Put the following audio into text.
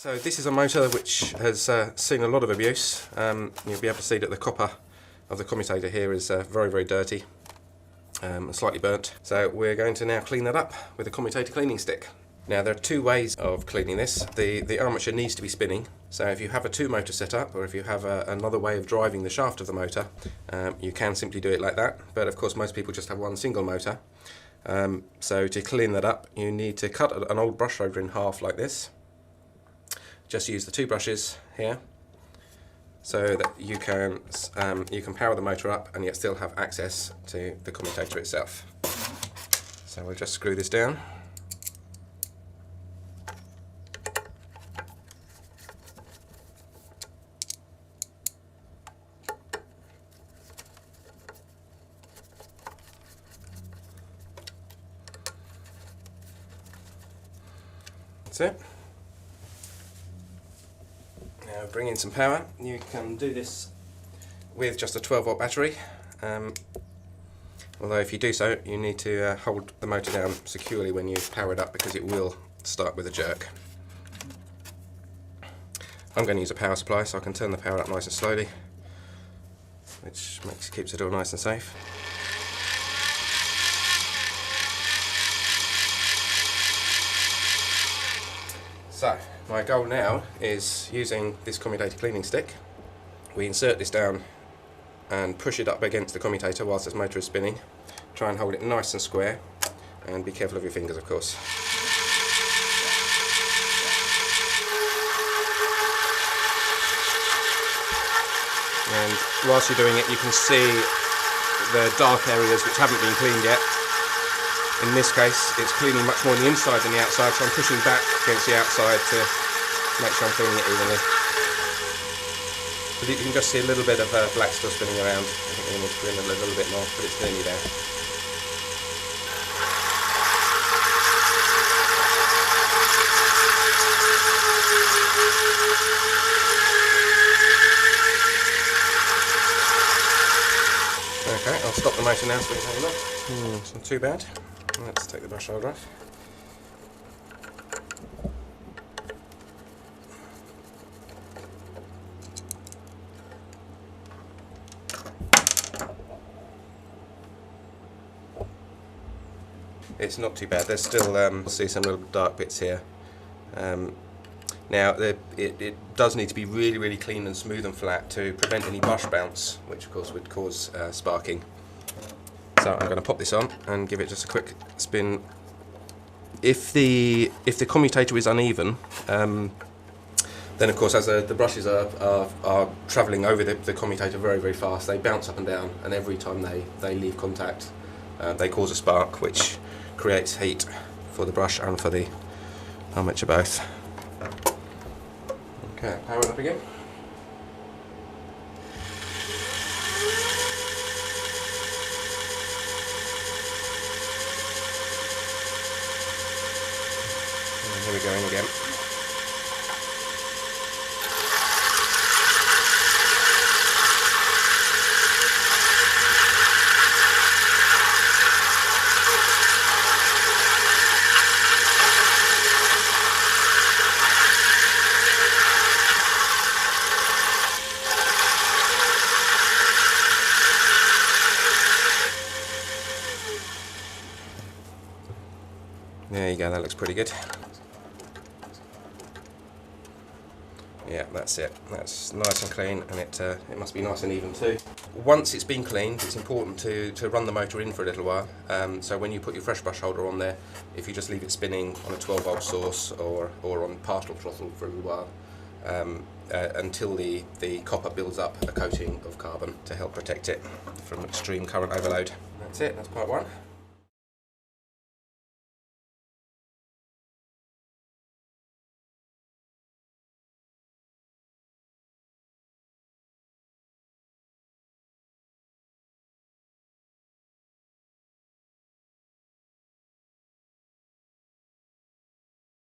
So this is a motor which has seen a lot of abuse. You'll be able to see that the copper of the commutator here is very, very dirty and slightly burnt. So we're going to now clean that up with a commutator cleaning stick. Now there are two ways of cleaning this. The armature needs to be spinning, so if you have a two motor setup, or if you have another way of driving the shaft of the motor, you can simply do it like that, but of course most people just have one single motor. So to clean that up, you need to cut an old brush rotor in half like this. Just use the two brushes here so that you can power the motor up and yet still have access to the commutator itself. So we'll just screw this down. That's it. Now bring in some power. You can do this with just a 12-volt battery, although if you do so you need to hold the motor down securely when you power it up, because it will start with a jerk. I'm going to use a power supply so I can turn the power up nice and slowly, which keeps it all nice and safe. So, my goal now is, using this commutator cleaning stick, we insert this down and push it up against the commutator whilst this motor is spinning. Try and hold it nice and square, and be careful of your fingers, of course. And whilst you're doing it, you can see the dark areas which haven't been cleaned yet. In this case, it's cleaning much more on the inside than the outside, so I'm pushing back against the outside to make sure I'm cleaning it evenly. But you can just see a little bit of black still spinning around. I think we need to clean it a little bit more, but it's nearly there. Okay, I'll stop the motor now so we can have a look. It's not too bad. Let's take the brush holder off. It's not too bad. There's still see some little dark bits here. Now it does need to be really, really clean and smooth and flat to prevent any brush bounce, which of course would cause sparking. So I'm going to pop this on and give it just a quick spin. If the commutator is uneven, then of course, as the brushes are travelling over the commutator very, very fast, they bounce up and down, and every time they leave contact, they cause a spark, which creates heat for the brush and for the armature both. Okay, power it up again. Here we go in again. There you go, that looks pretty good. Yeah, that's it. That's nice and clean, and it must be nice and even too. Once it's been cleaned, it's important to run the motor in for a little while. So when you put your fresh brush holder on there, if you just leave it spinning on a 12-volt source or on partial throttle for a little while, until the copper builds up a coating of carbon to help protect it from extreme current overload. That's it, that's part one.